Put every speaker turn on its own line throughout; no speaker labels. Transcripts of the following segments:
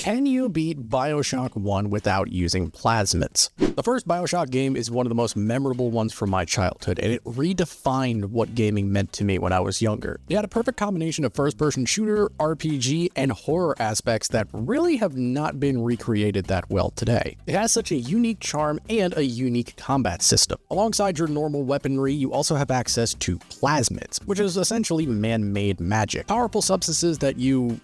Can you beat Bioshock 1 without using plasmids? The first Bioshock game is one of the most memorable ones from my childhood, and it redefined what gaming meant to me when I was younger. It had a perfect combination of first-person shooter, RPG, and horror aspects that really have not been recreated that well today. It has such a unique charm and a unique combat system. Alongside your normal weaponry, you also have access to plasmids, which is essentially man-made magic. Powerful substances that you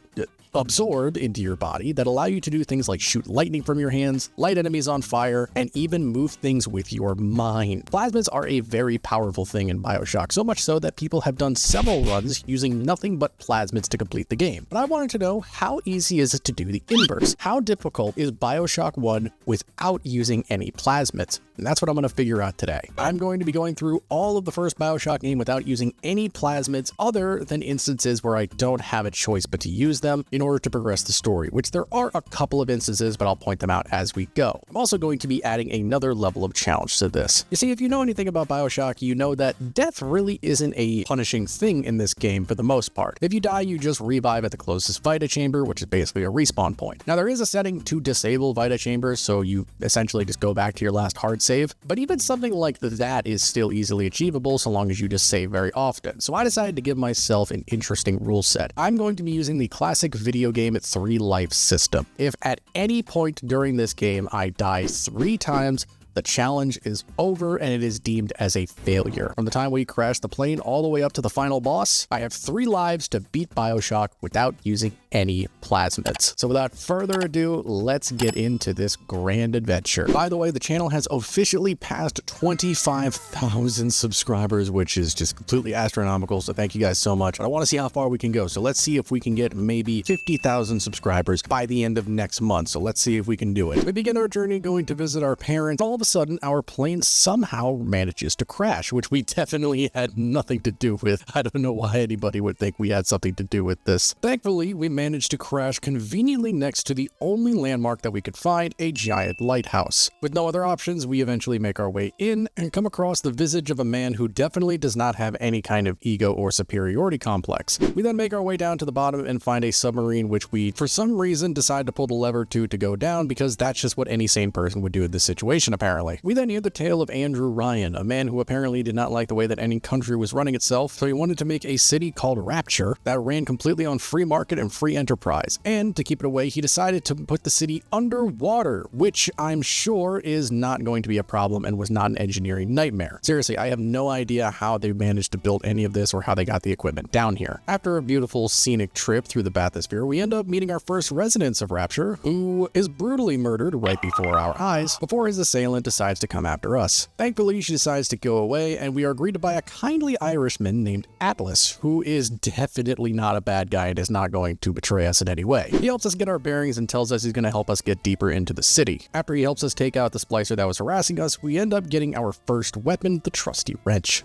absorb into your body that allow you to do things like shoot lightning from your hands, light enemies on fire, and even move things with your mind. Plasmids are a very powerful thing in Bioshock, so much so that people have done several runs using nothing but plasmids to complete the game. But I wanted to know, how easy is it to do the inverse? How difficult is Bioshock 1 without using any plasmids? And that's what I'm going to figure out today. I'm going to be going through all of the first Bioshock game without using any plasmids other than instances where I don't have a choice but to use them in order to progress the story, which there are a couple of instances, but I'll point them out as we go. I'm also going to be adding another level of challenge to this. You see, if you know anything about Bioshock, you know that death really isn't a punishing thing in this game for the most part. If you die, you just revive at the closest Vita chamber, which is basically a respawn point. Now, there is a setting to disable Vita chambers, so you essentially just go back to your last hard save, but even something like that is still easily achievable so long as you just save very often. So I decided to give myself an interesting rule set. I'm going to be using the classic video game 3 life system. If at any point during this game I die 3 times, the challenge is over and it is deemed as a failure. From the time we crash the plane all the way up to the final boss, I have 3 lives to beat Bioshock without using any plasmids. So without further ado, let's get into this grand adventure. By the way, the channel has officially passed 25,000 subscribers, which is just completely astronomical. So thank you guys so much. I want to see how far we can go. So let's see if we can get maybe 50,000 subscribers by the end of next month. So let's see if we can do it. We begin our journey going to visit our parents. All of a sudden, our plane somehow manages to crash, which we definitely had nothing to do with. I don't know why anybody would think we had something to do with this. Thankfully, we managed to crash conveniently next to the only landmark that we could find, a giant lighthouse. With no other options, we eventually make our way in and come across the visage of a man who definitely does not have any kind of ego or superiority complex. We then make our way down to the bottom and find a submarine, which we, for some reason, decide to pull the lever to go down, because that's just what any sane person would do in this situation, apparently. We then hear the tale of Andrew Ryan, a man who apparently did not like the way that any country was running itself, so he wanted to make a city called Rapture that ran completely on free market and free enterprise. And to keep it away, he decided to put the city underwater, which I'm sure is not going to be a problem and was not an engineering nightmare. Seriously, I have no idea how they managed to build any of this or how they got the equipment down here. After a beautiful scenic trip through the bathysphere, we end up meeting our first residents of Rapture, who is brutally murdered right before our eyes before his assailant decides to come after us. Thankfully, she decides to go away, and we are greeted by a kindly Irishman named Atlas, who is definitely not a bad guy and is not going to betray us in any way. He helps us get our bearings and tells us he's going to help us get deeper into the city. After he helps us take out the splicer that was harassing us, we end up getting our first weapon, the trusty wrench.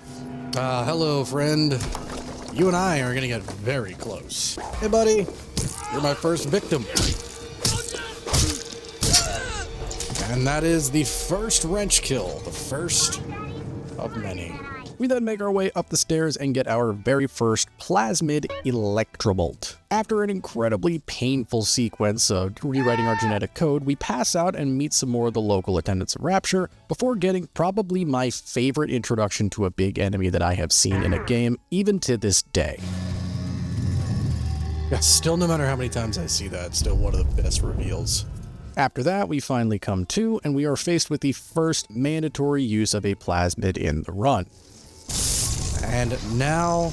Hello, friend. You and I are going to get very close. Hey, buddy. You're my first victim. And that is the first wrench kill, the first of many. We then make our way up the stairs and get our very first plasmid electrobolt. After an incredibly painful sequence of rewriting our genetic code, we pass out and meet some more of the local attendants of Rapture before getting probably my favorite introduction to a big enemy that I have seen in a game, even to this day. Still, no matter how many times I see that, it's still one of the best reveals. After that, we finally come to, and we are faced with the first mandatory use of a plasmid in the run. And now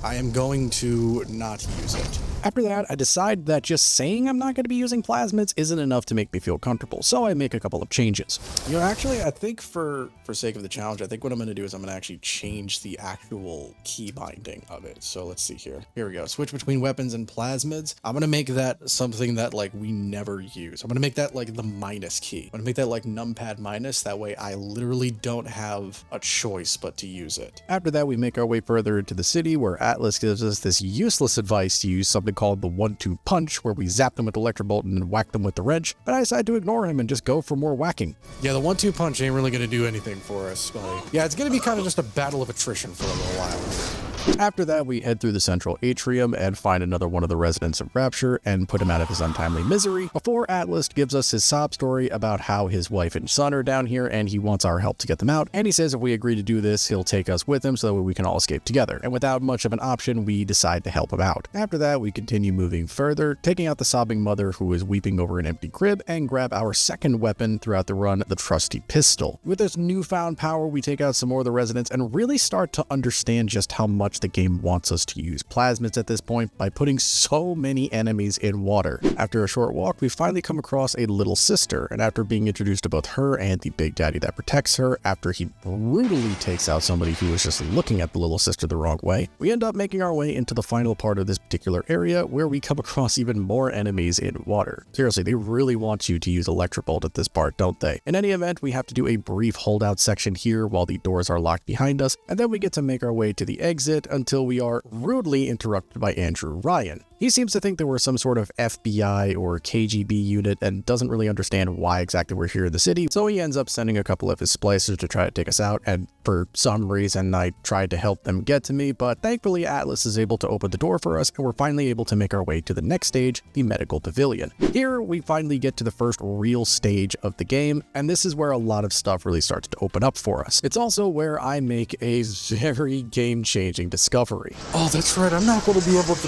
I am going to not use it. After that, I decide that just saying I'm not going to be using plasmids isn't enough to make me feel comfortable, so I make a couple of changes. Actually, I think for sake of the challenge, I think what I'm going to do is I'm going to actually change the actual key binding of it. So let's see here. Here we go. Switch between weapons and plasmids. I'm going to make that something that we never use. I'm going to make that the minus key. I'm going to make that numpad minus. That way I literally don't have a choice but to use it. After that, we make our way further into the city, where Atlas gives us this useless advice to use something called the 1-2 punch, where we zap them with the electrobolt and then whack them with the wrench, but I decide to ignore him and just go for more whacking. Yeah, the 1-2 punch ain't really going to do anything for us, buddy. Yeah, it's going to be kind of just a battle of attrition for a little while. After that, we head through the central atrium and find another one of the residents of Rapture and put him out of his untimely misery before Atlas gives us his sob story about how his wife and son are down here and he wants our help to get them out. And he says if we agree to do this, he'll take us with him so that we can all escape together. And without much of an option, we decide to help him out. After that, we continue moving further, taking out the sobbing mother who is weeping over an empty crib, and grab our second weapon throughout the run, the trusty pistol. With this newfound power, we take out some more of the residents and really start to understand just how much the game wants us to use plasmids at this point by putting so many enemies in water. After a short walk, we finally come across a little sister, and after being introduced to both her and the big daddy that protects her, after he brutally takes out somebody who was just looking at the little sister the wrong way, we end up making our way into the final part of this particular area where we come across even more enemies in water. Seriously, they really want you to use Electric Bolt at this part, don't they? In any event, we have to do a brief holdout section here while the doors are locked behind us, and then we get to make our way to the exit until we are rudely interrupted by Andrew Ryan. He seems to think that we're some sort of FBI or KGB unit and doesn't really understand why exactly we're here in the city, so he ends up sending a couple of his splicers to try to take us out, and for some reason I tried to help them get to me, but thankfully Atlas is able to open the door for us and we're finally able to make our way to the next stage, the medical pavilion. Here we finally get to the first real stage of the game, and this is where a lot of stuff really starts to open up for us. It's also where I make a very game-changing discovery.
Oh, that's right, I'm not going to be able to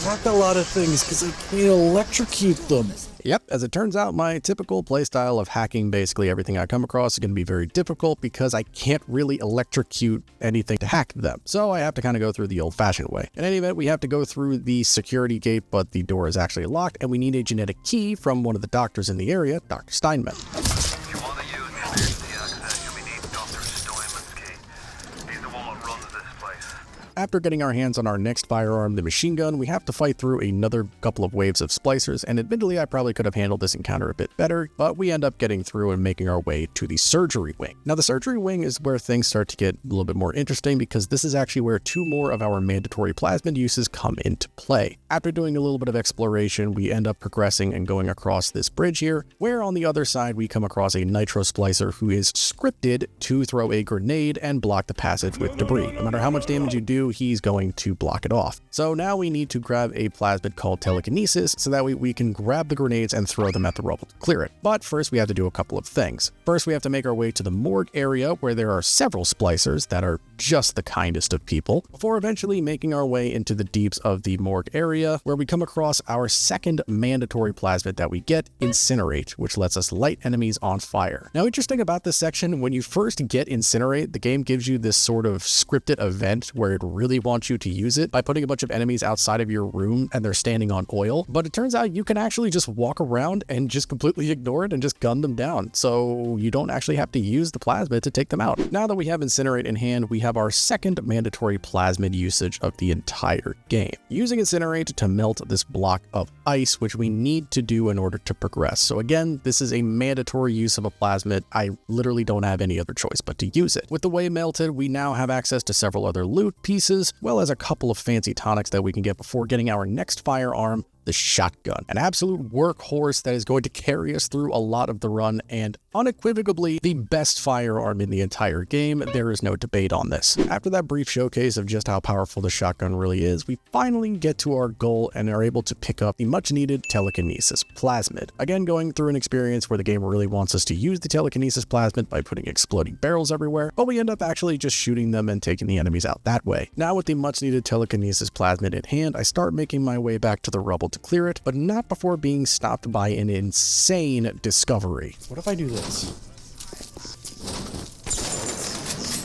hack a lot of things because I can't electrocute them.
Yep, as it turns out, my typical playstyle of hacking basically everything I come across is going to be very difficult because I can't really electrocute anything to hack them. So I have to kind of go through the old-fashioned way. In any event, we have to go through the security gate, but the door is actually locked, and we need a genetic key from one of the doctors in the area, Dr. Steinman.
If you want to use emergency access, you'll be needing Dr. Steinman's key. He's the one that runs this place.
After getting our hands on our next firearm, the machine gun, we have to fight through another couple of waves of splicers, and admittedly I probably could have handled this encounter a bit better, but we end up getting through and making our way to the surgery wing. Now the surgery wing is where things start to get a little bit more interesting because this is actually where two more of our mandatory plasmid uses come into play. After doing a little bit of exploration, we end up progressing and going across this bridge here, where on the other side we come across a nitro splicer who is scripted to throw a grenade and block the passage with debris. No matter how much damage you do, he's going to block it off. So now we need to grab a plasmid called telekinesis so that we can grab the grenades and throw them at the rubble to clear it. But first we have to do a couple of things. First we have to make our way to the morgue area where there are several splicers that are just the kindest of people, before eventually making our way into the deeps of the morgue area where we come across our second mandatory plasmid that we get, Incinerate, which lets us light enemies on fire. Now interesting about this section, when you first get Incinerate, the game gives you this sort of scripted event where it really wants you to use it by putting a bunch of enemies outside of your room and they're standing on oil, but it turns out you can actually just walk around and just completely ignore it and just gun them down, so you don't actually have to use the plasmid to take them out. Now that we have Incinerate in hand, we have our second mandatory plasmid usage of the entire game. Using Incinerate to melt this block of ice, which we need to do in order to progress. So again, this is a mandatory use of a plasmid. I literally don't have any other choice but to use it. With the way melted, we now have access to several other loot pieces, well as a couple of fancy tonics that we can get before getting our next firearm, the shotgun, an absolute workhorse that is going to carry us through a lot of the run and unequivocally the best firearm in the entire game. There is no debate on this. After that brief showcase of just how powerful the shotgun really is, we finally get to our goal and are able to pick up the much needed telekinesis plasmid. Again, going through an experience where the game really wants us to use the telekinesis plasmid by putting exploding barrels everywhere, but we end up actually just shooting them and taking the enemies out that way. Now with the much needed telekinesis plasmid in hand, I start making my way back to the rubble to clear it, but not before being stopped by an insane discovery.
What if I do this?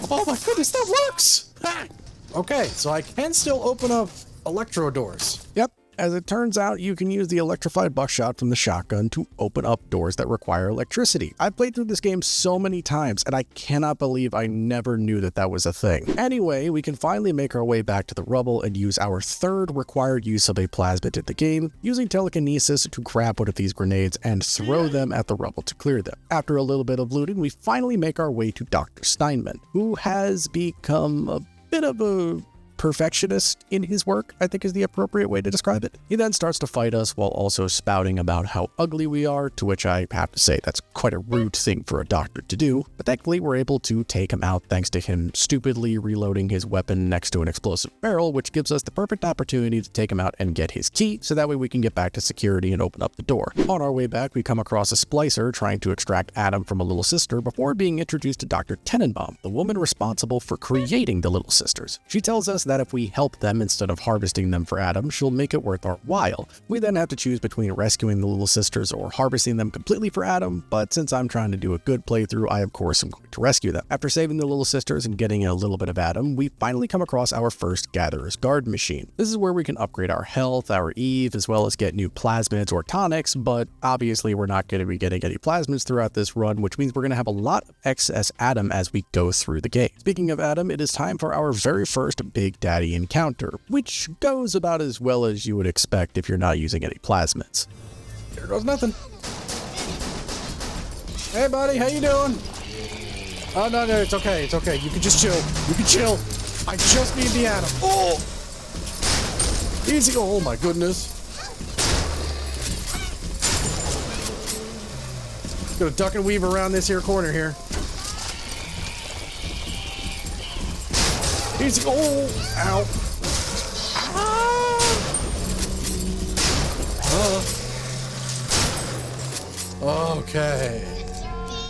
Oh my goodness, that works! Ah! Okay, so I can still open up electro doors.
Yep. As it turns out, you can use the electrified buckshot from the shotgun to open up doors that require electricity. I've played through this game so many times, and I cannot believe I never knew that that was a thing. Anyway, we can finally make our way back to the rubble and use our third required use of a plasmid in the game, using telekinesis to grab one of these grenades and throw them at the rubble to clear them. After a little bit of looting, we finally make our way to Dr. Steinman, who has become a bit of a perfectionist in his work, I think is the appropriate way to describe it. He then starts to fight us while also spouting about how ugly we are, to which I have to say that's quite a rude thing for a doctor to do. But thankfully we're able to take him out thanks to him stupidly reloading his weapon next to an explosive barrel, which gives us the perfect opportunity to take him out and get his key, so that way we can get back to security and open up the door. On our way back, we come across a splicer trying to extract Adam from a little sister before being introduced to Dr. Tenenbaum, the woman responsible for creating the little sisters. She tells us that if we help them instead of harvesting them for Adam, she'll make it worth our while. We then have to choose between rescuing the little sisters or harvesting them completely for Adam, but since I'm trying to do a good playthrough, I of course am going to rescue them. After saving the little sisters and getting a little bit of Adam, we finally come across our first Gatherer's Guard machine. This is where we can upgrade our health, our Eve, as well as get new plasmids or tonics, but obviously we're not going to be getting any plasmids throughout this run, which means we're going to have a lot of excess Adam as we go through the game. Speaking of Adam, it is time for our very first Big Daddy encounter, which goes about as well as you would expect if you're not using any plasmids.
There goes nothing. Hey buddy, how you doing? Oh no, it's okay, it's okay. You can just chill. You can chill. I just need the Adam. Oh! Easy. Oh my goodness. Gonna duck and weave around this here corner here. Easy. Oh! Ow. Ah! Okay.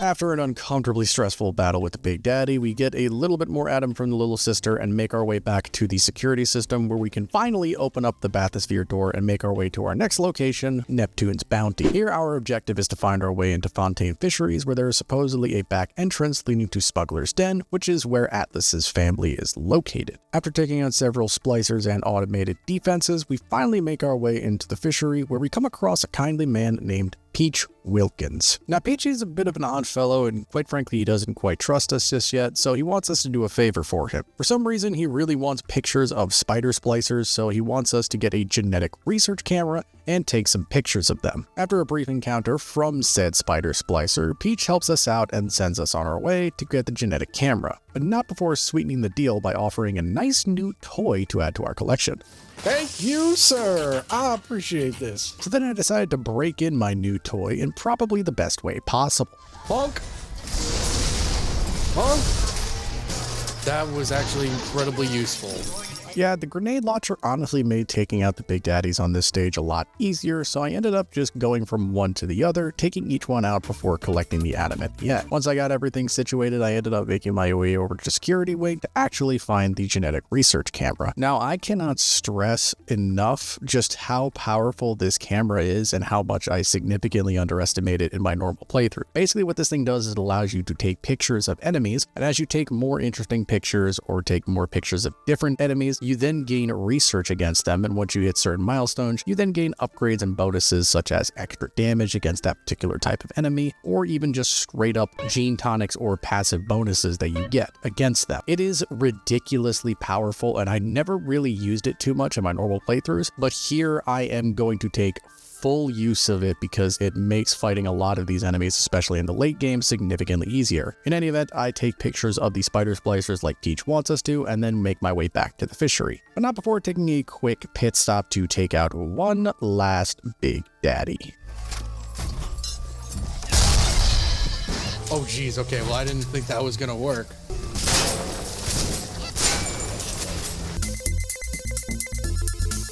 After an uncomfortably stressful battle with the Big Daddy, we get a little bit more Adam from the little sister and make our way back to the security system, where we can finally open up the bathysphere door and make our way to our next location, Neptune's Bounty. Here our objective is to find our way into Fontaine Fisheries, where there is supposedly a back entrance leading to Smuggler's Den, which is where Atlas's family is located. After taking out several splicers and automated defenses, we finally make our way into the fishery, where we come across a kindly man named Peach Wilkins. Now, Peach is a bit of an odd fellow, and quite frankly, he doesn't quite trust us just yet, so he wants us to do a favor for him. For some reason, he really wants pictures of spider splicers, so he wants us to get a genetic research camera and take some pictures of them. After a brief encounter from said spider splicer, Peach helps us out and sends us on our way to get the genetic camera, but not before sweetening the deal by offering a nice new toy to add to our collection.
Thank you, sir. I appreciate this.
So then I decided to break in my new toy in probably the best way possible.
Honk. Honk. That was actually incredibly useful.
Yeah, the grenade launcher honestly made taking out the Big Daddies on this stage a lot easier, so I ended up just going from one to the other, taking each one out before collecting the Adam at the end. Once I got everything situated, I ended up making my way over to Security Wing to actually find the genetic research camera. Now, I cannot stress enough just how powerful this camera is and how much I significantly underestimate it in my normal playthrough. Basically, what this thing does is it allows you to take pictures of enemies, and as you take more interesting pictures or take more pictures of different enemies, you then gain research against them, and once you hit certain milestones, you then gain upgrades and bonuses such as extra damage against that particular type of enemy, or even just straight up gene tonics or passive bonuses that you get against them. It is ridiculously powerful, and I never really used it too much in my normal playthroughs, but here I am going to take full use of it because it makes fighting a lot of these enemies, especially in the late game, significantly easier. In any event, I take pictures of the spider splicers like Peach wants us to, and then make my way back to the fishery. But not before taking a quick pit stop to take out one last Big Daddy.
Oh geez, okay, well I didn't think that was gonna work.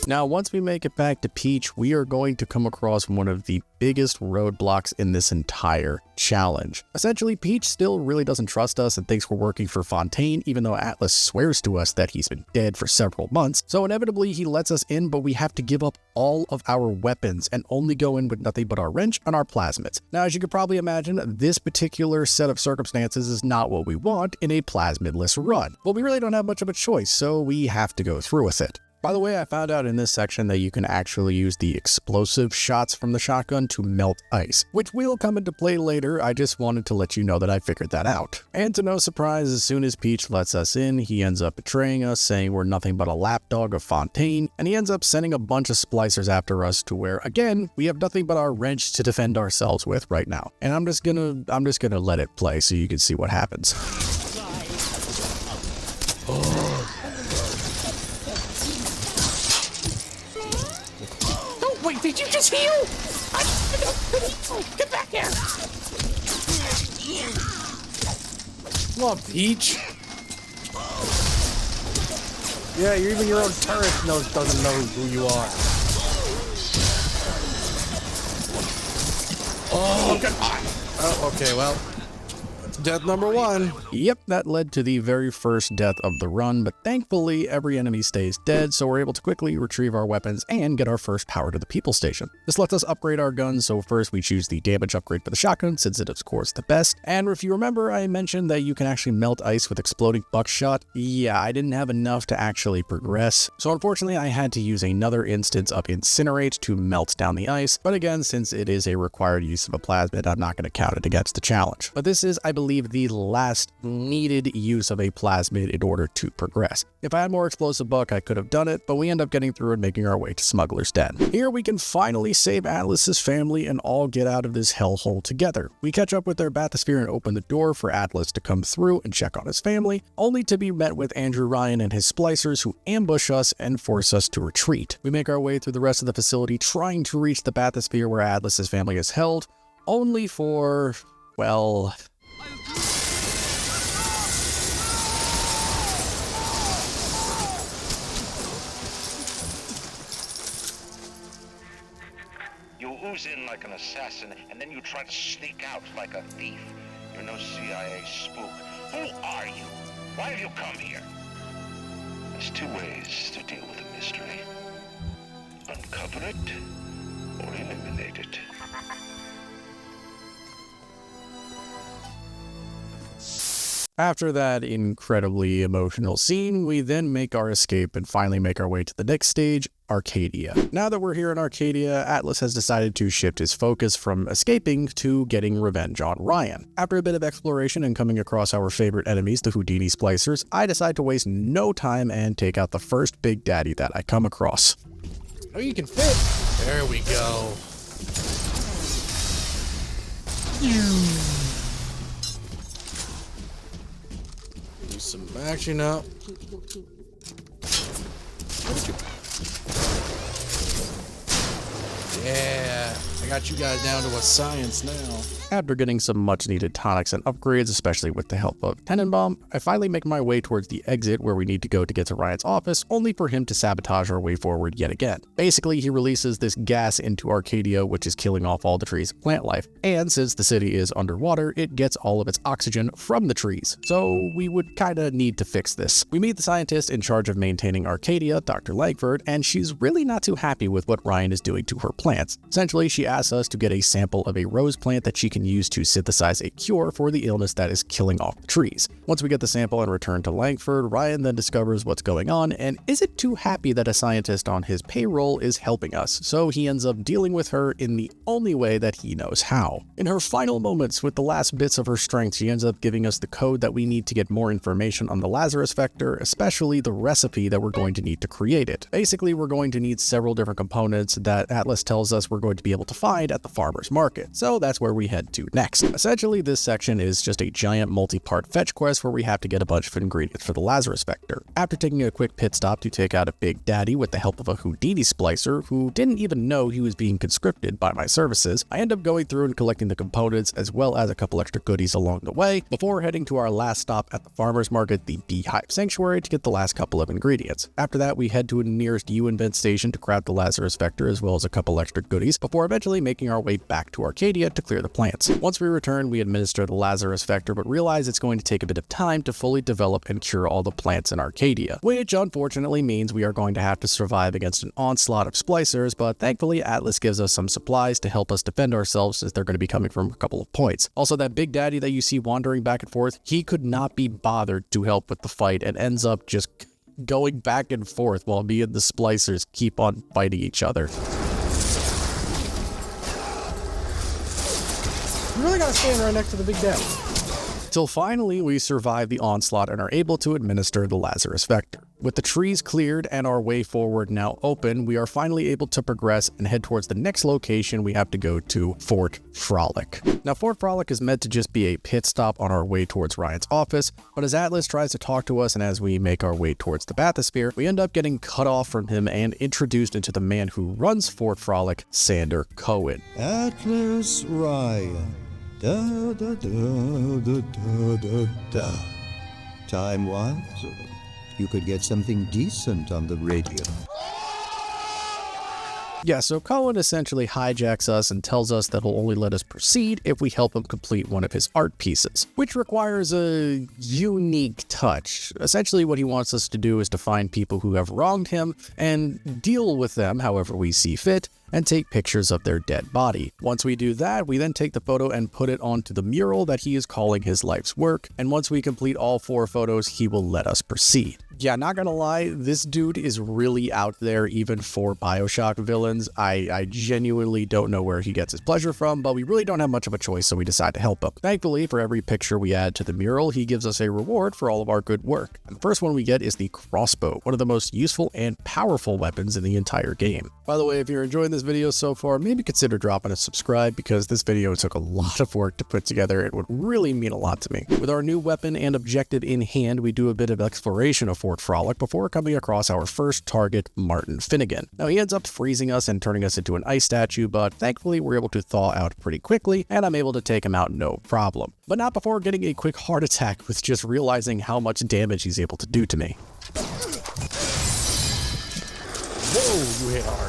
Now, once we make it back to Peach, we are going to come across one of the biggest roadblocks in this entire challenge. Essentially, Peach still really doesn't trust us and thinks we're working for Fontaine, even though Atlas swears to us that he's been dead for several months. So inevitably, he lets us in, but we have to give up all of our weapons and only go in with nothing but our wrench and our plasmids. Now, as you could probably imagine, this particular set of circumstances is not what we want in a plasmidless run. But we really don't have much of a choice, so we have to go through with it. By the way, I found out in this section that you can actually use the explosive shots from the shotgun to melt ice, which will come into play later. I just wanted to let you know that I figured that out. And to no surprise, as soon as Peach lets us in, he ends up betraying us, saying we're nothing but a lapdog of Fontaine, and he ends up sending a bunch of splicers after us to where, again, we have nothing but our wrench to defend ourselves with right now. And I'm just gonna let it play so you can see what happens.
did you just heal? Get back here! Come on, Peach. Yeah, even your own turret doesn't know who you are. Oh, God. Oh, okay, well. Death number 1.
Yep, that led to the very first death of the run, but thankfully every enemy stays dead, so we're able to quickly retrieve our weapons and get our first power to the people station. This lets us upgrade our guns, so first we choose the damage upgrade for the shotgun, since it is of course the best. And if you remember, I mentioned that you can actually melt ice with exploding buckshot. Yeah, I didn't have enough to actually progress, so unfortunately I had to use another instance of Incinerate to melt down the ice, but again, since it is a required use of a plasmid, I'm not going to count it against the challenge. But this is, I believe, the last needed use of a plasmid in order to progress. If I had more explosive buck, I could have done it, but we end up getting through and making our way to Smuggler's Den. Here we can finally save Atlas's family and all get out of this hellhole together. We catch up with their bathysphere and open the door for Atlas to come through and check on his family, only to be met with Andrew Ryan and his splicers who ambush us and force us to retreat. We make our way through the rest of the facility trying to reach the bathysphere where Atlas's family is held, only for, well...
You ooze in like an assassin, and then you try to sneak out like a thief. You're no CIA spook. Who are you? Why have you come here? There's 2 ways to deal with a mystery. Uncover it, or eliminate it.
After that incredibly emotional scene, we then make our escape and finally make our way to the next stage, Arcadia. Now that we're here in Arcadia, Atlas has decided to shift his focus from escaping to getting revenge on Ryan. After a bit of exploration and coming across our favorite enemies, the Houdini Splicers, I decide to waste no time and take out the first big daddy that I come across.
Oh, you can fit. There we go. Do some action up. Yeah, I got you guys down to a science now.
After getting some much needed tonics and upgrades, especially with the help of Tenenbaum, I finally make my way towards the exit where we need to go to get to Ryan's office, only for him to sabotage our way forward yet again. Basically, he releases this gas into Arcadia, which is killing off all the trees and plant life, and since the city is underwater, it gets all of its oxygen from the trees, so we would kinda need to fix this. We meet the scientist in charge of maintaining Arcadia, Dr. Langford, and she's really not too happy with what Ryan is doing to her plants. Essentially, she asks us to get a sample of a rose plant that she can use to synthesize a cure for the illness that is killing off the trees. Once we get the sample and return to Langford, Ryan then discovers what's going on and isn't too happy that a scientist on his payroll is helping us, so he ends up dealing with her in the only way that he knows how. In her final moments, with the last bits of her strength, she ends up giving us the code that we need to get more information on the Lazarus vector, especially the recipe that we're going to need to create it. Basically, we're going to need several different components that Atlas tells us we're going to be able to find at the farmer's market, so that's where we head to next. Essentially, this section is just a giant multi-part fetch quest where we have to get a bunch of ingredients for the Lazarus vector. After taking a quick pit stop to take out a big daddy with the help of a Houdini splicer who didn't even know he was being conscripted by my services, I end up going through and collecting the components as well as a couple extra goodies along the way before heading to our last stop at the farmer's market, the Beehive Sanctuary, to get the last couple of ingredients. After that, we head to the nearest U-Invent station to craft the Lazarus vector as well as a couple extra goodies before eventually making our way back to Arcadia to clear the plants. Once we return, we administer the Lazarus vector, but realize it's going to take a bit of time to fully develop and cure all the plants in Arcadia, which unfortunately means we are going to have to survive against an onslaught of splicers, but thankfully Atlas gives us some supplies to help us defend ourselves since they're going to be coming from a couple of points. Also, that big daddy that you see wandering back and forth, he could not be bothered to help with the fight and ends up just going back and forth while me and the splicers keep on fighting each other.
You really gotta stand right next to the big daddy.
Till finally we survive the onslaught and are able to administer the Lazarus Vector. With the trees cleared and our way forward now open, we are finally able to progress and head towards the next location we have to go to, Fort Frolic. Now, Fort Frolic is meant to just be a pit stop on our way towards Ryan's office, but as Atlas tries to talk to us and as we make our way towards the bathysphere, we end up getting cut off from him and introduced into the man who runs Fort Frolic, Sander Cohen.
Atlas Ryan. Da da da da da da da. Time-wise, you could get something decent on the radio.
Yeah, so Cohen essentially hijacks us and tells us that he'll only let us proceed if we help him complete one of his art pieces, which requires a unique touch. Essentially what he wants us to do is to find people who have wronged him and deal with them however we see fit, and take pictures of their dead body. Once we do that, we then take the photo and put it onto the mural that he is calling his life's work, and once we complete all 4 photos, he will let us proceed. Yeah, not gonna lie, this dude is really out there even for Bioshock villains. I genuinely don't know where he gets his pleasure from, but we really don't have much of a choice, so we decide to help him. Thankfully, for every picture we add to the mural, he gives us a reward for all of our good work. And the first one we get is the crossbow, one of the most useful and powerful weapons in the entire game. By the way, if you're enjoying this video so far, maybe consider dropping a subscribe because this video took a lot of work to put together. It would really mean a lot to me. With our new weapon and objective in hand, we do a bit of exploration of Fort Frolic before coming across our first target, Martin Finnegan. Now he ends up freezing us and turning us into an ice statue, but thankfully we're able to thaw out pretty quickly and I'm able to take him out no problem. But not before getting a quick heart attack with just realizing how much damage he's able to do to me.
Whoa, you hit hard.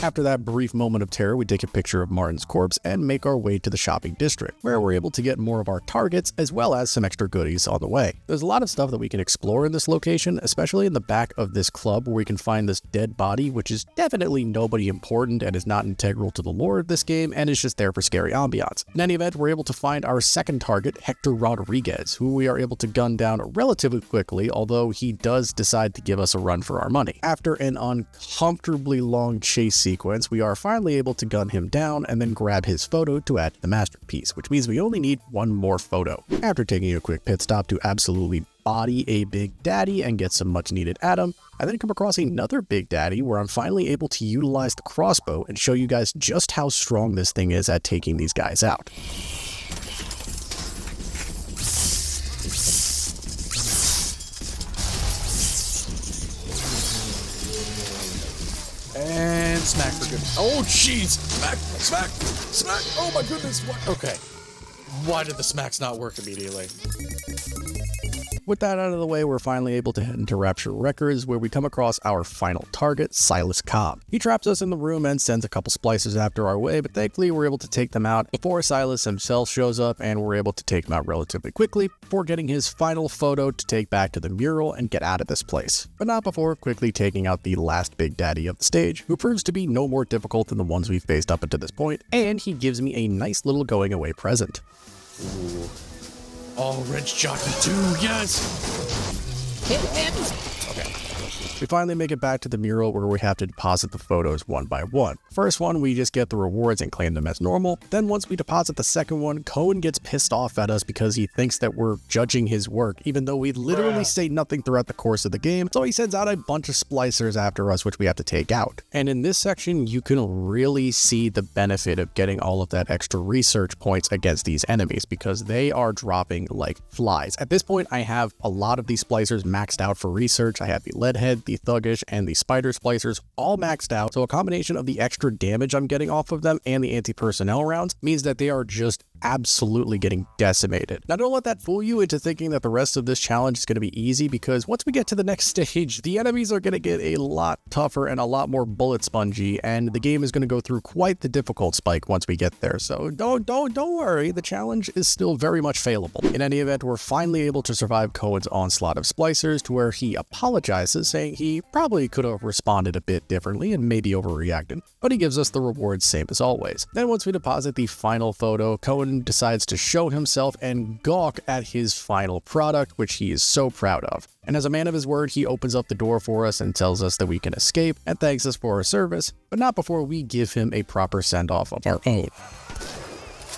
After that brief moment of terror, we take a picture of Martin's corpse and make our way to the shopping district, where we're able to get more of our targets as well as some extra goodies on the way. There's a lot of stuff that we can explore in this location, especially in the back of this club where we can find this dead body, which is definitely nobody important and is not integral to the lore of this game and is just there for scary ambiance. In any event, we're able to find our second target, Hector Rodriguez, who we are able to gun down relatively quickly, although he does decide to give us a run for our money. After an uncomfortably long chase sequence, we are finally able to gun him down and then grab his photo to add to the masterpiece, which means we only need one more photo. After taking a quick pit stop to absolutely body a Big Daddy and get some much needed Atom, I then come across another Big Daddy where I'm finally able to utilize the crossbow and show you guys just how strong this thing is at taking these guys out.
And smack for goodness. Oh, jeez. Smack, smack, smack. Oh, my goodness. What? Okay. Why did the smacks not work immediately?
With that out of the way, we're finally able to head into Rapture Records, where we come across our final target, Silas Cobb. He traps us in the room and sends a couple splicers after our way, but thankfully we're able to take them out before Silas himself shows up, and we're able to take him out relatively quickly before getting his final photo to take back to the mural and get out of this place. But not before quickly taking out the last Big Daddy of the stage, who proves to be no more difficult than the ones we've faced up until this point, and he gives me a nice little going away present.
Ooh. Oh, Wrench Jockey 2, yes! Hit him! Okay.
We finally make it back to the mural where we have to deposit the photos one by one. First one, we just get the rewards and claim them as normal. Then once we deposit the second one, Cohen gets pissed off at us because he thinks that we're judging his work, even though we literally say nothing throughout the course of the game. So he sends out a bunch of splicers after us, which we have to take out. And in this section, you can really see the benefit of getting all of that extra research points against these enemies because they are dropping like flies. At this point, I have a lot of these splicers maxed out for research. I have the Leadhead, the Thuggish, and the Spider splicers all maxed out. So a combination of the extra damage I'm getting off of them and the anti-personnel rounds means that they are just absolutely getting decimated. Now don't let that fool you into thinking that the rest of this challenge is going to be easy, because once we get to the next stage, the enemies are going to get a lot tougher and a lot more bullet spongy, and the game is going to go through quite the difficult spike once we get there. So don't worry, the challenge is still very much failable. In any event, we're finally able to survive Cohen's onslaught of splicers to where he apologizes, saying he probably could have responded a bit differently and maybe overreacted, but he gives us the rewards same as always. Then once we deposit the final photo, Cohen decides to show himself and gawk at his final product, which he is so proud of. And as a man of his word, he opens up the door for us and tells us that we can escape and thanks us for our service, but not before we give him a proper send-off of our own.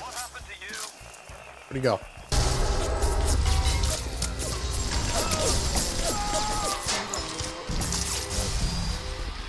What happened to
Where'd he go?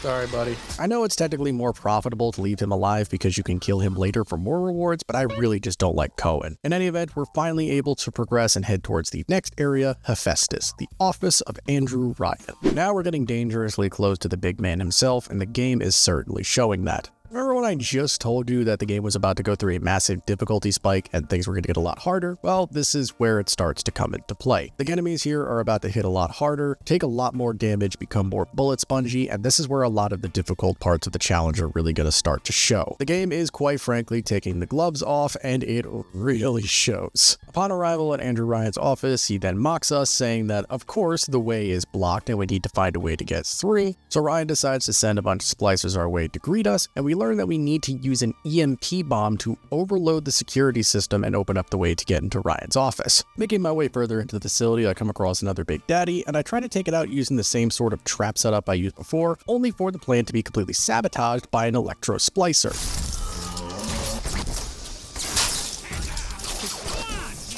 Sorry, buddy.
I know it's technically more profitable to leave him alive because you can kill him later for more rewards, but I really just don't like Cohen. In any event, we're finally able to progress and head towards the next area, Hephaestus, the office of Andrew Ryan. Now we're getting dangerously close to the big man himself, and the game is certainly showing that. Remember when I just told you that the game was about to go through a massive difficulty spike and things were going to get a lot harder? Well, this is where it starts to come into play. The enemies here are about to hit a lot harder, take a lot more damage, become more bullet spongy, and this is where a lot of the difficult parts of the challenge are really going to start to show. The game is quite frankly taking the gloves off, and it really shows. Upon arrival at Andrew Ryan's office, he then mocks us, saying that of course the way is blocked and we need to find a way to get through. So Ryan decides to send a bunch of splicers our way to greet us, and we learn that we need to use an EMP bomb to overload the security system and open up the way to get into Ryan's office. Making my way further into the facility, I come across another Big Daddy, and I try to take it out using the same sort of trap setup I used before, only for the plan to be completely sabotaged by an electro splicer.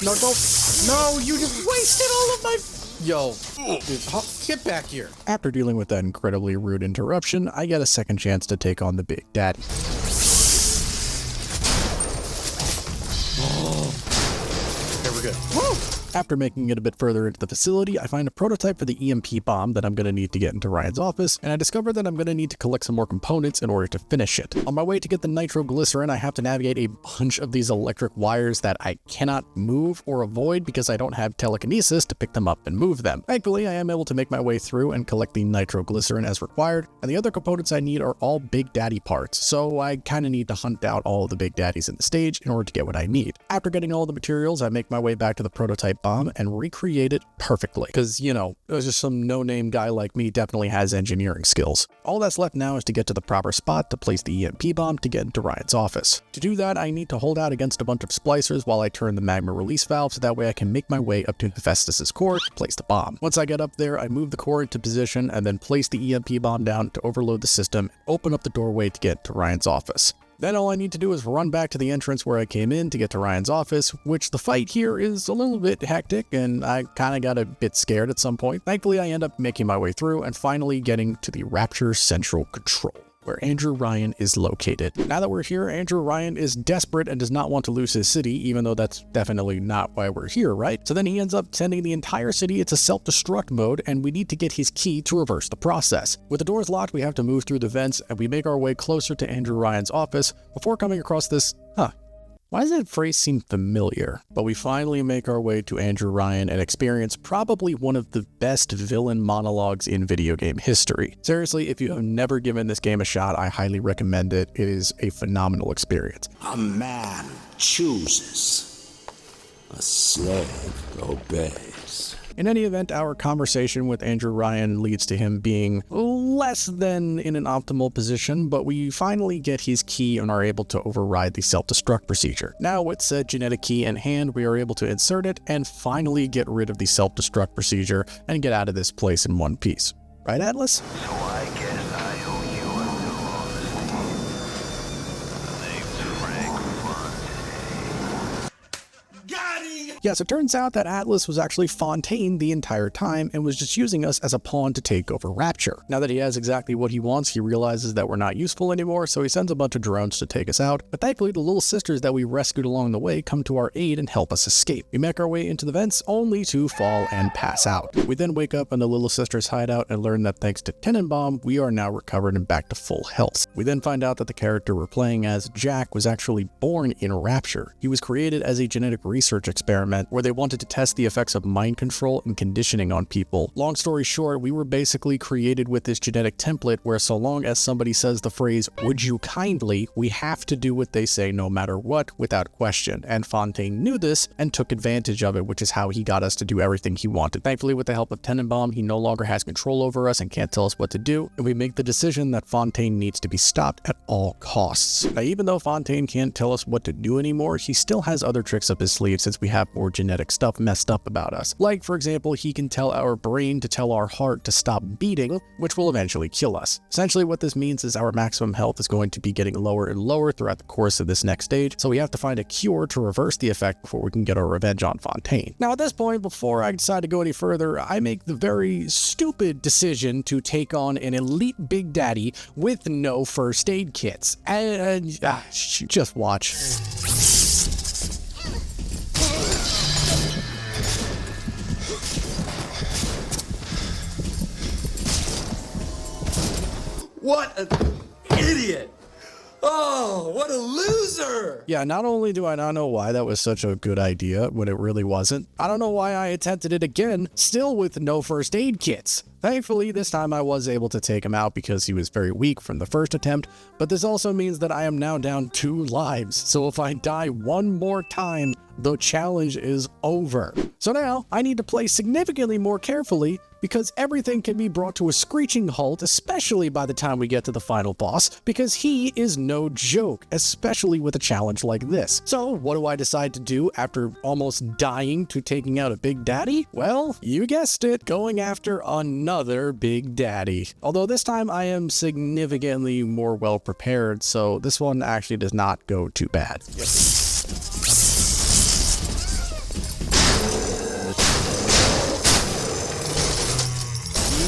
No, don't. No, you just wasted all of my. Yo, dude, get back here.
After dealing with that incredibly rude interruption, I get a second chance to take on the Big Daddy.
Okay, we're good.
Woo! After making it a bit further into the facility, I find a prototype for the EMP bomb that I'm going to need to get into Ryan's office, and I discover that I'm going to need to collect some more components in order to finish it. On my way to get the nitroglycerin, I have to navigate a bunch of these electric wires that I cannot move or avoid because I don't have telekinesis to pick them up and move them. Thankfully, I am able to make my way through and collect the nitroglycerin as required, and the other components I need are all Big Daddy parts, so I kind of need to hunt out all of the Big Daddies in the stage in order to get what I need. After getting all the materials, I make my way back to the prototype bomb and recreate it perfectly. Because, you know, it was just some no-name guy like me definitely has engineering skills. All that's left now is to get to the proper spot to place the EMP bomb to get into Ryan's office. To do that, I need to hold out against a bunch of splicers while I turn the magma release valve so that way I can make my way up to Hephaestus' core to place the bomb. Once I get up there, I move the core into position and then place the EMP bomb down to overload the system and open up the doorway to get to Ryan's office. Then all I need to do is run back to the entrance where I came in to get to Ryan's office, which the fight here is a little bit hectic and I kind of got a bit scared at some point. Thankfully, I end up making my way through and finally getting to the Rapture Control, where Andrew Ryan is located. Now that we're here, Andrew Ryan is desperate and does not want to lose his city, even though that's definitely not why we're here, right? So then he ends up sending the entire city into self-destruct mode, and we need to get his key to reverse the process. With the doors locked, we have to move through the vents, and we make our way closer to Andrew Ryan's office before coming across this, why does that phrase seem familiar? But we finally make our way to Andrew Ryan and experience probably one of the best villain monologues in video game history. Seriously, if you have never given this game a shot, I highly recommend it. It is a phenomenal experience.
A man chooses, a slave obeys.
In any event, our conversation with Andrew Ryan leads to him being less than in an optimal position, but we finally get his key and are able to override the self-destruct procedure. Now, with said genetic key in hand, we are able to insert it and finally get rid of the self-destruct procedure and get out of this place in one piece. Right, Atlas?
So I guess I owe you a little honesty. The name's Frank Fontaine.
Got him!
Yes, it turns out that Atlas was actually Fontaine the entire time and was just using us as a pawn to take over Rapture. Now that he has exactly what he wants, he realizes that we're not useful anymore, so he sends a bunch of drones to take us out. But thankfully, the little sisters that we rescued along the way come to our aid and help us escape. We make our way into the vents only to fall and pass out. We then wake up in the little sisters' hideout and learn that thanks to Tenenbaum, we are now recovered and back to full health. We then find out that the character we're playing as, Jack, was actually born in Rapture. He was created as a genetic research experiment where they wanted to test the effects of mind control and conditioning on people. Long story short, we were basically created with this genetic template where so long as somebody says the phrase, "would you kindly," we have to do what they say no matter what without question. And Fontaine knew this and took advantage of it, which is how he got us to do everything he wanted. Thankfully, with the help of Tenenbaum, he no longer has control over us and can't tell us what to do, and we make the decision that Fontaine needs to be stopped at all costs. Now, even though Fontaine can't tell us what to do anymore, he still has other tricks up his sleeve since we have or genetic stuff messed up about us. Like, for example, he can tell our brain to tell our heart to stop beating, which will eventually kill us. Essentially, what this means is our maximum health is going to be getting lower and lower throughout the course of this next stage, so we have to find a cure to reverse the effect before we can get our revenge on Fontaine. Now, at this point, before I decide to go any further, I make the very stupid decision to take on an elite Big Daddy with no first aid kits. And just watch.
What an idiot! Oh, what a loser!
Yeah, not only do I not know why that was such a good idea when it really wasn't, I don't know why I attempted it again, still with no first aid kits. Thankfully, this time I was able to take him out because he was very weak from the first attempt, but this also means that I am now down 2 lives, so if I die one more time, the challenge is over. So now, I need to play significantly more carefully because everything can be brought to a screeching halt, especially by the time we get to the final boss, because he is no joke, especially with a challenge like this. So what do I decide to do after almost dying to taking out a Big Daddy? Well, you guessed it, going after another Big Daddy. Although this time I am significantly more well prepared, so this one actually does not go too bad.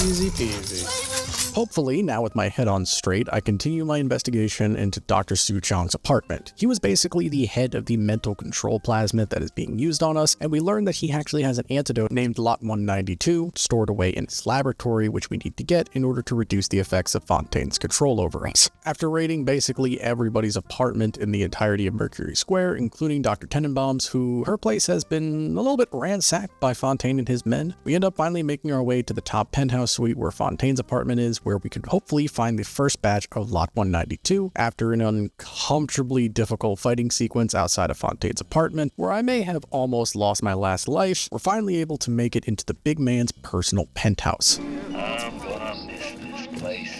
Easy peasy. Hopefully, now with my head on straight, I continue my investigation into Dr. Su Chang's apartment. He was basically the head of the mental control plasmid that is being used on us, and we learned that he actually has an antidote named Lot 192 stored away in his laboratory, which we need to get in order to reduce the effects of Fontaine's control over us. After raiding basically everybody's apartment in the entirety of Mercury Square, including Dr. Tenenbaum's, who her place has been a little bit ransacked by Fontaine and his men, we end up finally making our way to the top penthouse suite where Fontaine's apartment is, where we could hopefully find the first batch of Lot 192 after an uncomfortably difficult fighting sequence outside of Fontaine's apartment, where I may have almost lost my last life. We're finally able to make it into the big man's personal penthouse.
I'm gonna miss this place.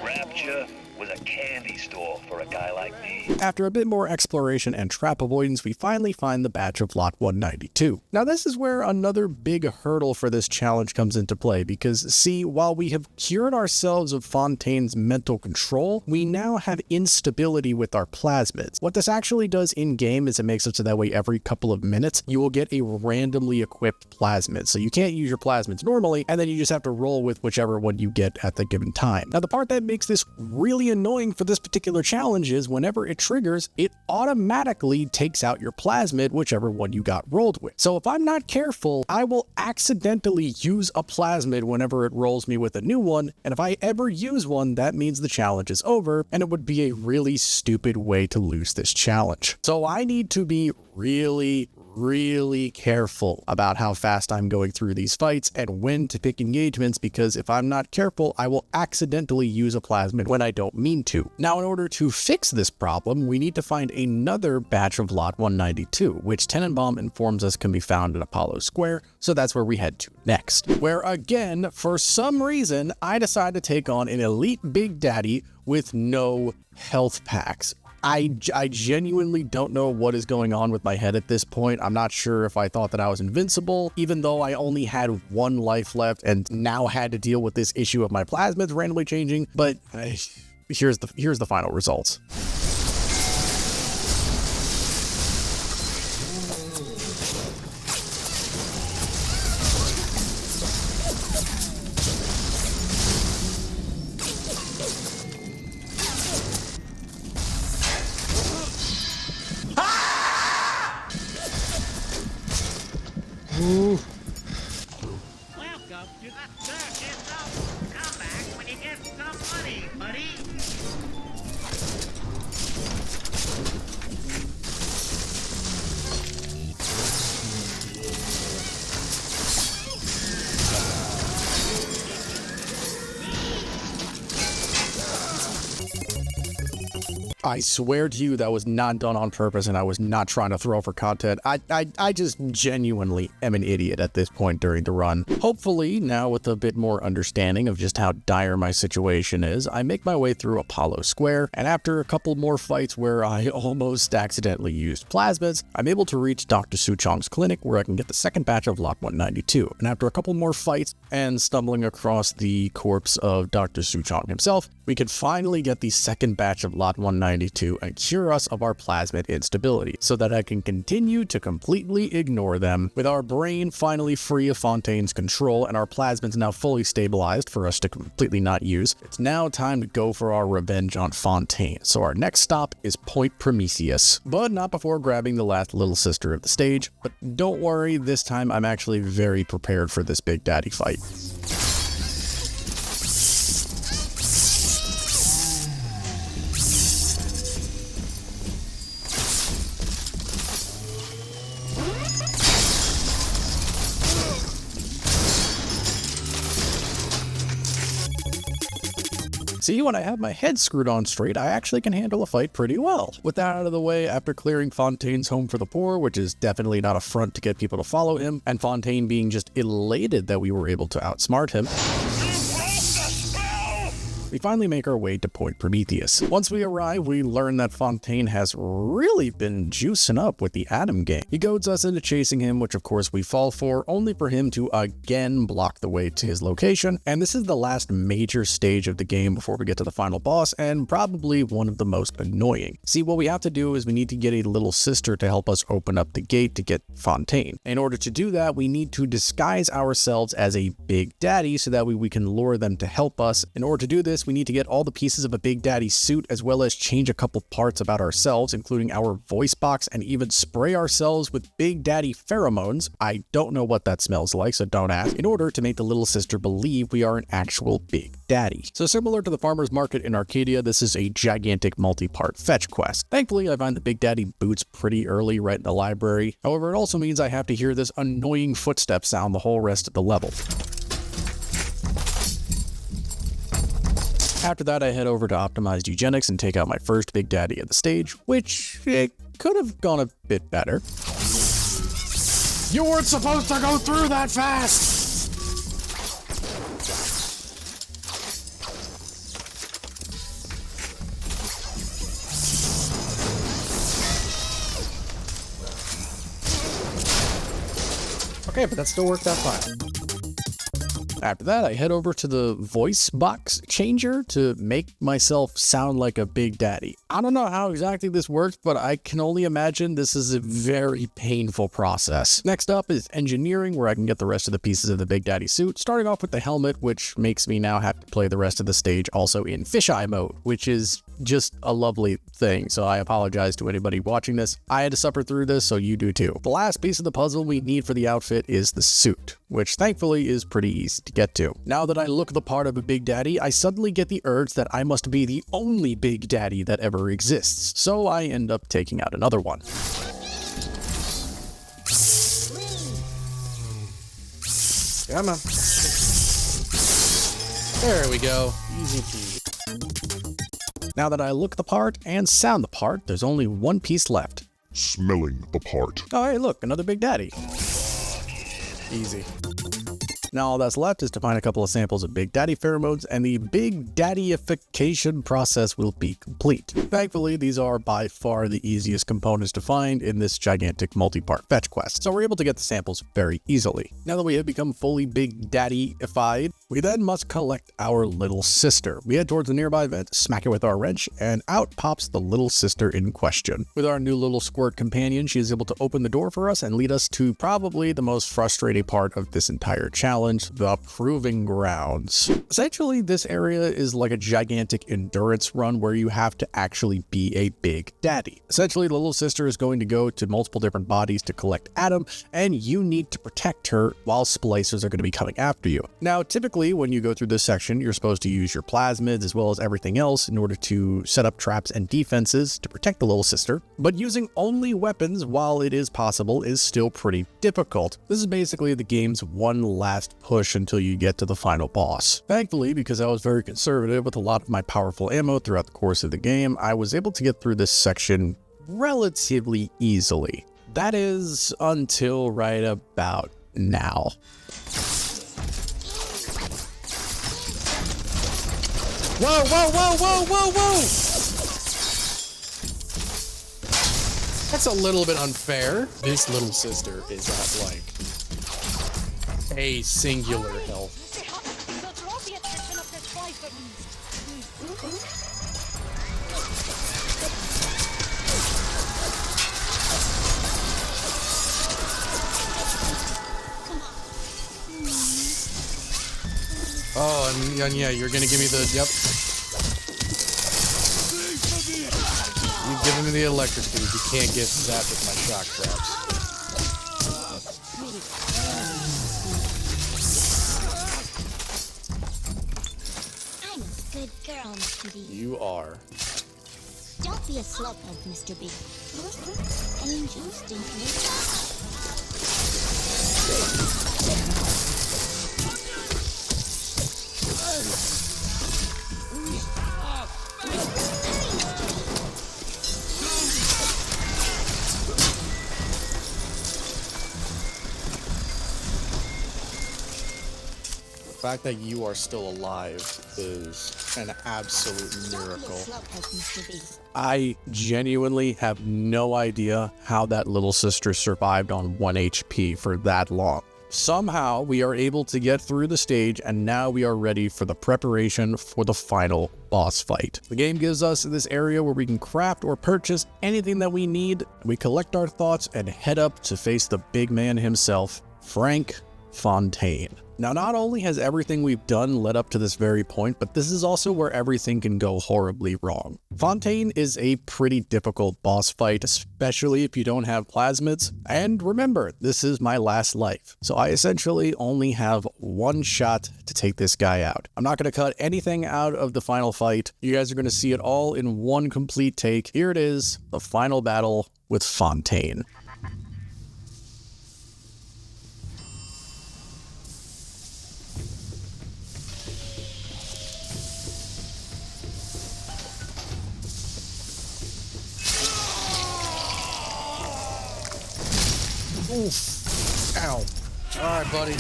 Rapture was a candy store for a guy like me.
After a bit more exploration and trap avoidance, we finally find the batch of Lot 192. Now this is where another big hurdle for this challenge comes into play, because see, while we have cured ourselves of Fontaine's mental control, we now have instability with our plasmids. What this actually does in-game is it makes it so that way every couple of minutes you will get a randomly equipped plasmid. So you can't use your plasmids normally, and then you just have to roll with whichever one you get at the given time. Now the part that makes this really annoying for this particular challenge is whenever it triggers, it automatically takes out your plasmid, whichever one you got rolled with. So if I'm not careful, I will accidentally use a plasmid whenever it rolls me with a new one, and if I ever use one, that means the challenge is over, and it would be a really stupid way to lose this challenge. So I need to be really careful about how fast I'm going through these fights and when to pick engagements, because if I'm not careful, I will accidentally use a plasmid when I don't mean to. Now, in order to fix this problem, we need to find another batch of Lot 192, which Tenenbaum informs us can be found in Apollo Square, so that's where we head to next. Where again, for some reason, I decide to take on an elite Big Daddy with no health packs. I genuinely don't know what is going on with my head at this point. I'm not sure if I thought that I was invincible, even though I only had 1 life left and now had to deal with this issue of my plasmids randomly changing, but here's the final results.
Welcome to the circus of come back when you get some money, buddy.
I swear to you that was not done on purpose and I was not trying to throw for content. I just genuinely am an idiot at this point during the run. Hopefully, now with a bit more understanding of just how dire my situation is, I make my way through Apollo Square, and after a couple more fights where I almost accidentally used plasmids, I'm able to reach Dr. Suchong's clinic where I can get the second batch of Lot 192. And after a couple more fights and stumbling across the corpse of Dr. Suchong himself, we can finally get the second batch of Lot 192 and cure us of our plasmid instability, so that I can continue to completely ignore them. With our brain finally free of Fontaine's control and our plasmids now fully stabilized for us to completely not use, it's now time to go for our revenge on Fontaine. So our next stop is Point Prometheus, but not before grabbing the last little sister of the stage. But don't worry, this time I'm actually very prepared for this Big Daddy fight. See, when I have my head screwed on straight, I actually can handle a fight pretty well. With that out of the way, after clearing Fontaine's home for the poor, which is definitely not a front to get people to follow him, and Fontaine being just elated that we were able to outsmart him, we finally make our way to Point Prometheus. Once we arrive, we learn that Fontaine has really been juicing up with the Atom game. He goads us into chasing him, which of course we fall for, only for him to again block the way to his location. And this is the last major stage of the game before we get to the final boss, and probably one of the most annoying. See, what we have to do is we need to get a little sister to help us open up the gate to get Fontaine. In order to do that, we need to disguise ourselves as a Big Daddy so that we can lure them to help us. In order to do this, we need to get all the pieces of a Big Daddy suit, as well as change a couple parts about ourselves, including our voice box, and even spray ourselves with Big Daddy pheromones. I don't know what that smells like, so don't ask, in order to make the little sister believe we are an actual Big Daddy. So similar to the farmer's market in Arcadia, this is a gigantic multi-part fetch quest. Thankfully, I find the Big Daddy boots pretty early right in the library. However, it also means I have to hear this annoying footstep sound the whole rest of the level. After that, I head over to Optimized Eugenics and take out my first Big Daddy at the stage, which it could have gone a bit better.
You weren't supposed to go through that fast! Okay, but that still worked out fine.
After that, I head over to the voice box changer to make myself sound like a Big Daddy. I don't know how exactly this works, but I can only imagine this is a very painful process. Next up is engineering, where I can get the rest of the pieces of the Big Daddy suit, starting off with the helmet, which makes me now have to play the rest of the stage also in fisheye mode, which is just a lovely thing, so I apologize to anybody watching this. I had to suffer through this, so you do too. The last piece of the puzzle we need for the outfit is the suit, which thankfully is pretty easy to get to. Now that I look the part of a Big Daddy, I suddenly get the urge that I must be the only Big Daddy that ever exists, so I end up taking out another one.
Come on. There we go. Easy peasy.
Now that I look the part and sound the part, there's only one piece left.
Smelling the part.
Oh, hey, look, another Big Daddy.
Easy.
Now all that's left is to find a couple of samples of Big Daddy pheromones, and the Big Daddyification process will be complete. Thankfully, these are by far the easiest components to find in this gigantic multi-part fetch quest, so we're able to get the samples very easily. Now that we have become fully Big Daddyified, we then must collect our little sister. We head towards the nearby vent, smack it with our wrench, and out pops the little sister in question. With our new little squirt companion, she is able to open the door for us and lead us to probably the most frustrating part of this entire challenge, the Proving Grounds. Essentially, this area is like a gigantic endurance run where you have to actually be a Big Daddy. Essentially, the little sister is going to go to multiple different bodies to collect Atom, and you need to protect her while splicers are going to be coming after you. Now, typically, when you go through this section, you're supposed to use your plasmids as well as everything else in order to set up traps and defenses to protect the little sister, but using only weapons while it is possible is still pretty difficult. This is basically the game's one last just push until you get to the final boss. Thankfully, because I was very conservative with a lot of my powerful ammo throughout the course of the game, I was able to get through this section relatively easily. That is, until right about now. Whoa, whoa, whoa, whoa, whoa, whoa! That's a little bit unfair. This little sister is at, like, a singular health. Oh, and yeah, you're gonna give me the, yep. You've given me the electricity. You can't get that with my shock traps.
I'm a good girl, Mr. B.
You are.
Don't be a slowpoke, Mr. B. Angels think
The fact that you are still alive is an absolute miracle. I genuinely have no idea how that little sister survived on 1 HP for that long. Somehow we are able to get through the stage, and now we are ready for the preparation for the final boss fight. The game gives us this area where we can craft or purchase anything that we need. We collect our thoughts and head up to face the big man himself, Frank Fontaine. Now, not only has everything we've done led up to this very point, but this is also where everything can go horribly wrong. Fontaine is a pretty difficult boss fight, especially if you don't have plasmids. And remember, this is my last life, so I essentially only have one shot to take this guy out. I'm not going to cut anything out of the final fight. You guys are going to see it all in one complete take. Here it is, the final battle with Fontaine. Oof. Ow. All right, buddy.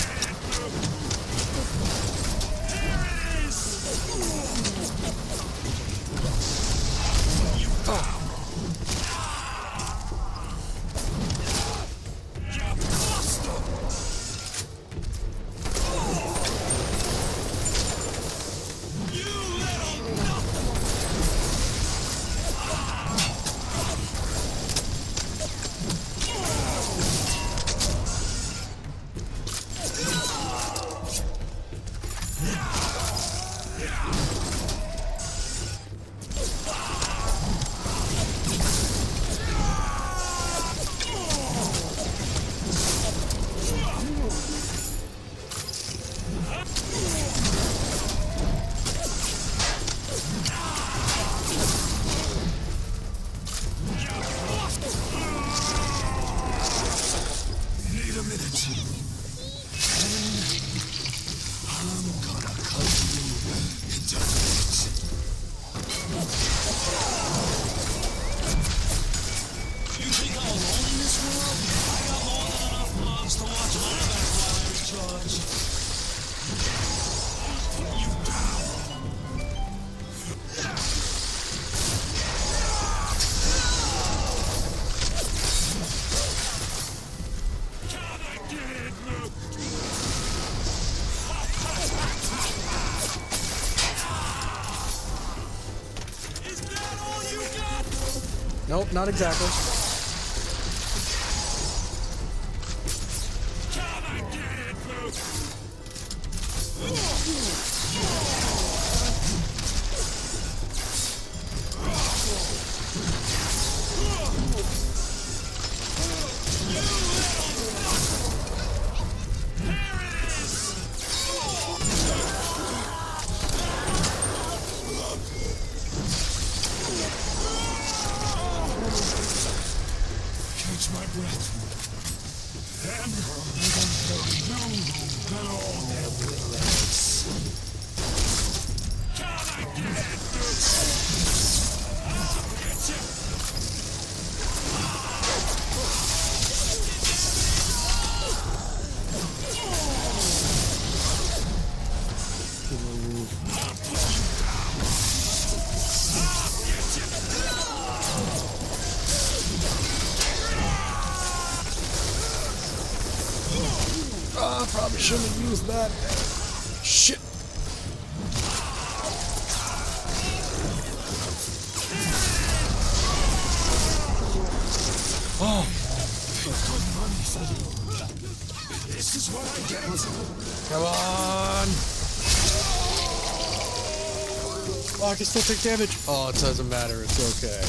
Oh. Nope, not exactly.
My breath. And I don't know.
Probably shouldn't have used that. Shit. Oh. This is what I get. Come on. Oh, I can still take damage. Oh, it doesn't matter. It's okay.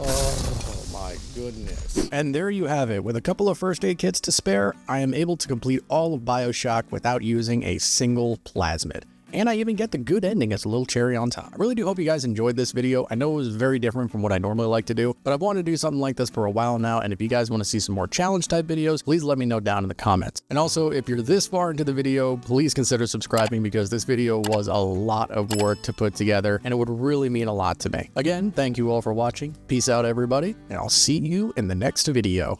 Oh my goodness.
And there you have it. With a couple of first aid kits to spare, I am able to complete all of Bioshock without using a single plasmid. And I even get the good ending as a little cherry on top. I really do hope you guys enjoyed this video. I know it was very different from what I normally like to do, but I've wanted to do something like this for a while now, and if you guys want to see some more challenge type videos, please let me know down in the comments. And also, if you're this far into the video, please consider subscribing because this video was a lot of work to put together, and it would really mean a lot to me. Again, thank you all for watching. Peace out, everybody, and I'll see you in the next video.